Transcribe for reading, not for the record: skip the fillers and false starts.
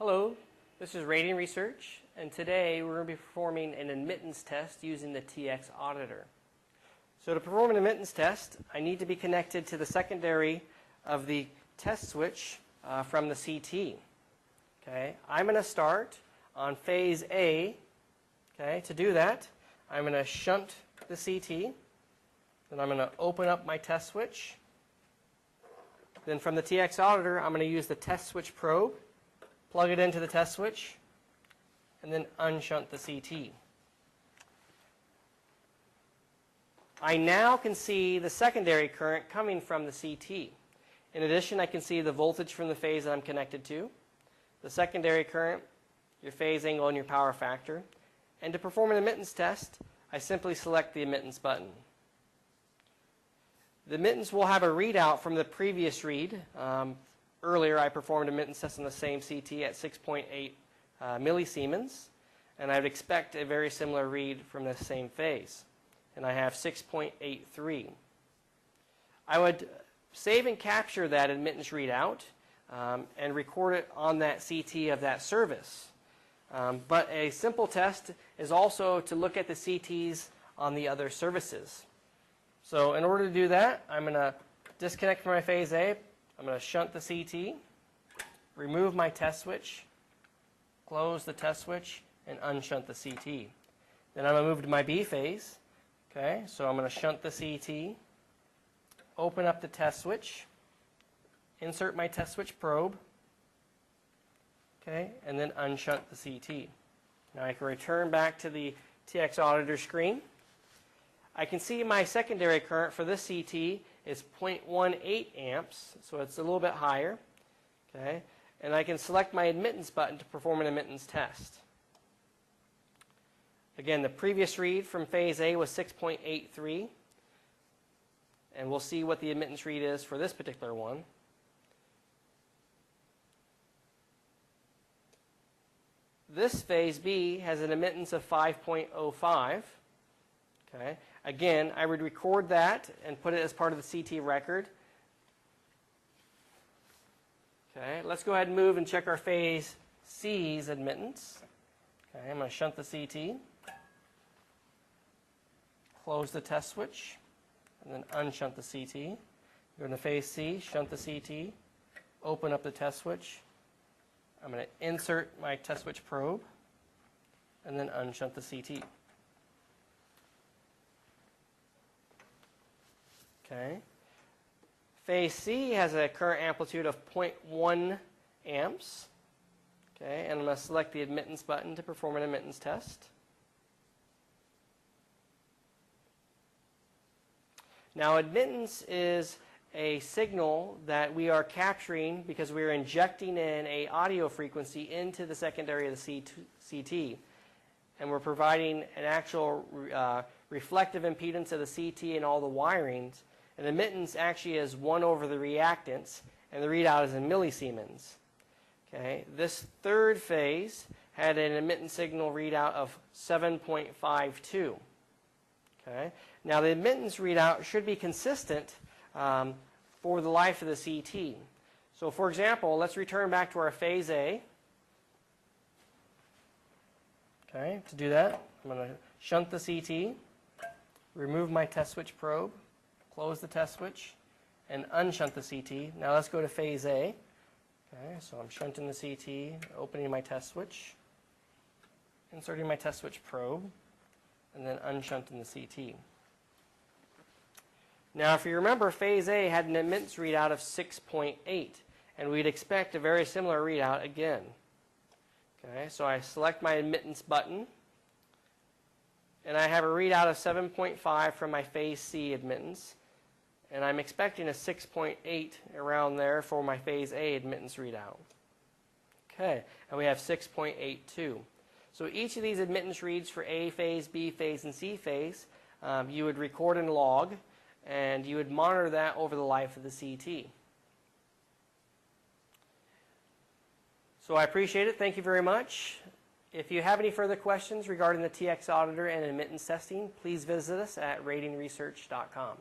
Hello, this is Radian Research, and today we're going to be performing an admittance test using the TX Auditor. So to perform an admittance test, I need to be connected to the secondary of the test switch from the CT. Okay, I'm going to start on phase A. Okay, to do that, I'm going to shunt the CT. Then I'm going to open up my test switch. Then from the TX Auditor, I'm going to use the test switch probe, plug it into the test switch, and then unshunt the CT. I now can see the secondary current coming from the CT. In addition, I can see the voltage from the phase that I'm connected to, the secondary current, your phase angle, and your power factor. And to perform an admittance test, I simply select the admittance button. The admittance will have a readout from the previous read. Earlier, I performed an admittance test on the same CT at 6.8 millisiemens, and I would expect a very similar read from the same phase. And I have 6.83. I would save and capture that admittance readout and record it on that CT of that service. But a simple test is also to look at the CTs on the other services. So in order to do that, I'm going to disconnect from my phase A. I'm going to shunt the CT, remove my test switch, close the test switch, and unshunt the CT. Then I'm going to move to my B phase. Okay, so I'm going to shunt the CT, open up the test switch, insert my test switch probe, okay, and then unshunt the CT. Now I can return back to the TX Auditor screen. I can see my secondary current for this CT is 0.18 amps, so it's a little bit higher. Okay, and I can select my admittance button to perform an admittance test. Again, the previous read from phase A was 6.83, and we'll see what the admittance read is for this particular one. This phase B has an admittance of 5.05. Okay. Again, I would record that and put it as part of the CT record. Okay, let's go ahead and move and check our phase C's admittance. Okay, I'm going to shunt the CT, close the test switch, and then unshunt the CT. Go to phase C, shunt the CT, open up the test switch. I'm going to insert my test switch probe, and then unshunt the CT. Okay. Phase C has a current amplitude of 0.1 amps. Okay, and I'm going to select the admittance button to perform an admittance test. Now, admittance is a signal that we are capturing because we are injecting in an audio frequency into the secondary of the CT. And we're providing an actual reflective impedance of the CT and all the wirings. And admittance actually is 1 over the reactance, and the readout is in millisiemens. Okay, this third phase had an admittance signal readout of 7.52. Okay, now the admittance readout should be consistent for the life of the CT. So, for example, let's return back to our phase A. Okay, to do that, I'm going to shunt the CT, remove my test switch probe, close the test switch, and unshunt the CT. Now let's go to phase A. Okay, so I'm shunting the CT, opening my test switch, inserting my test switch probe, and then unshunting the CT. Now if you remember, phase A had an admittance readout of 6.8, and we'd expect a very similar readout again. Okay, so I select my admittance button, and I have a readout of 7.5 from my phase C admittance, and I'm expecting a 6.8 around there for my phase A admittance readout. Okay, and we have 6.82. So each of these admittance reads for A phase, B phase, and C phase, you would record and log, and you would monitor that over the life of the CT. So I appreciate it. Thank you very much. If you have any further questions regarding the TX Auditor and admittance testing, please visit us at radianresearch.com.